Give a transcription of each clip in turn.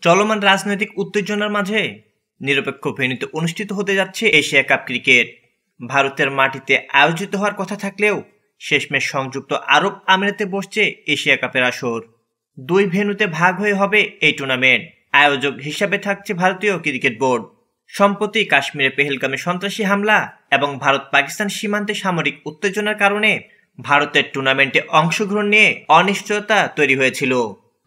চলমান রাজনৈতিক উত্তেজনার মাঝে নিরপেক্ষ ভেন্যুতে অনুষ্ঠিত হতে যাচ্ছে এশিয়া কাপ ক্রিকেট। ভারতের মাটিতে আয়োজিত হওয়ার কথা থাকলেও শেষমেশ সংযুক্ত আরব আমিরাতে বসছে এশিয়া কাপের আসর। দুই ভেন্যুতে ভাগ হয়ে হবে এই টুর্নামেন্ট। আয়োজক হিসাবে থাকছে ভারতীয় ক্রিকেট বোর্ড। সম্প্রতি কাশ্মীরে পেহেলগামে সন্ত্রাসী হামলা এবং ভারত পাকিস্তান সীমান্তে সামরিক উত্তেজনার কারণে ভারতের টুর্নামেন্টে অংশগ্রহণ নিয়ে অনিশ্চয়তা তৈরি হয়েছিল।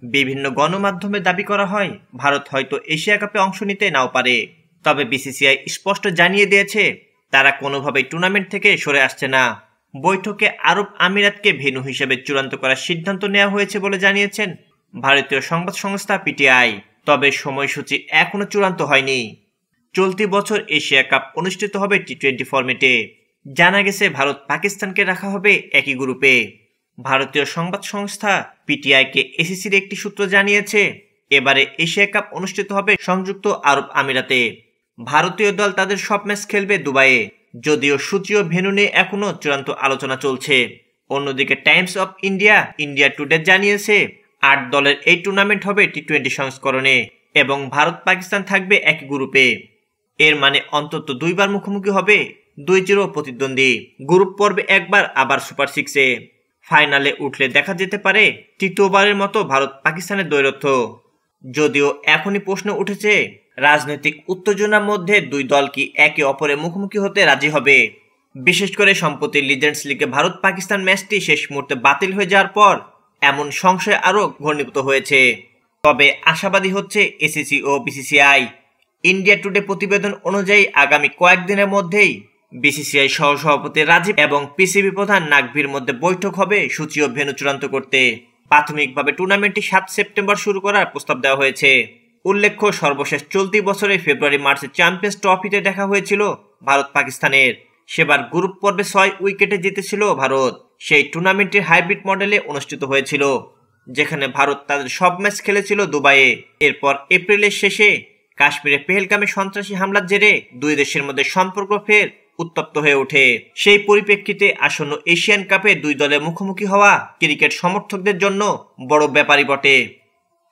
বিভিন্ন গণমাধ্যমে দাবি করা হয় ভারত হয়তো এশিয়া কাপে অংশ নিতে নাও পারে। তবে বিসিসিআই স্পষ্ট জানিয়ে দিয়েছে তারা কোনোভাবেই টুর্নামেন্ট থেকে সরে আসছে না। বৈঠকে আরব আমিরাতকে ভেন্যু হিসেবে চূড়ান্ত করার সিদ্ধান্ত নেওয়া হয়েছে বলে জানিয়েছেন ভারতীয় সংবাদ সংস্থা পিটিআই। তবে সময়সূচি এখনো চূড়ান্ত হয়নি। চলতি বছর এশিয়া কাপ অনুষ্ঠিত হবে টি-20 ফরম্যাটে। জানা গেছে ভারত পাকিস্তানকে রাখা হবে একই গ্রুপে। ভারতীয় সংবাদ সংস্থা পিটিআইকে এসিসির একটি সূত্র জানিয়েছে এবারে এশিয়া কাপ অনুষ্ঠিত হবে সংযুক্ত আরব আমিরাতে। ভারতীয় দল তাদের সব ম্যাচ খেলবে দুবাইয়ে, যদিও সূচি ও ভেন্যু নিয়ে এখনো চূড়ান্ত আলোচনা চলছে। অন্যদিকে টাইমস অফ ইন্ডিয়া টুডে জানিয়েছে 8 দলের এই টুর্নামেন্ট হবে টি-20 সংস্করণে এবং ভারত পাকিস্তান থাকবে একই গ্রুপে। এর মানে অন্তত দুইবার মুখোমুখি হবে দুই চির প্রতিদ্বন্দ্বী। গ্রুপ পর্বে একবার, আবার সুপার 6-এ। ফাইনালে উঠলে দেখা যেতে পারে তৃতীয়বারের মতো ভারত পাকিস্তানের দ্বৈরথ। যদিও এখনই প্রশ্ন উঠেছে রাজনৈতিক উত্তেজনার মধ্যে দুই দল কি একে অপরের মুখোমুখি হতে রাজি হবে। বিশেষ করে সম্প্রতি লিজেন্ডস লিগে ভারত পাকিস্তান ম্যাচটি শেষ মুহূর্তে বাতিল হয়ে যাওয়ার পর এমন সংশয় আরও ঘনীভূত হয়েছে। তবে আশাবাদী হচ্ছে এসিসি ও বিসিসিআই। ইন্ডিয়া টুডে প্রতিবেদন অনুযায়ী আগামী কয়েকদিনের মধ্যেই বিসিসিআই সহসভাপতি রাজীব এবং পিসিবি প্রধান নাকভির মধ্যে বৈঠক হবে সূচি ও ভেন্যু চূড়ান্ত করতে। প্রাথমিকভাবে টুর্নামেন্টটি 7 সেপ্টেম্বর শুরু করার প্রস্তাব দেওয়া হয়েছে। উল্লেখ্য, সর্বশেষ চলতি বছরে ফেব্রুয়ারি-মার্চে চ্যাম্পিয়ন্স ট্রফিতে দেখা হয়েছিল ভারত পাকিস্তানের। সেবার গ্রুপ পর্বে 6 উইকেটে জিতেছিল ভারত। সেই টুর্নামেন্টটির হাইব্রিড মডেলে অনুষ্ঠিত হয়েছিল, যেখানে ভারত তাদের সব ম্যাচ খেলেছিল দুবাইয়ে। এরপর এপ্রিলের শেষে কাশ্মীরে পেহেলগামে সন্ত্রাসী হামলার জেরে দুই দেশের মধ্যে সম্পর্ক ফের উত্তপ্ত হয়ে ওঠে। সেই পরিপ্রেক্ষিতে আসন্ন এশিয়ান কাপে দুই দলের মুখোমুখি হওয়া ক্রিকেট সমর্থকদের জন্য বড় ব্যাপারই বটে।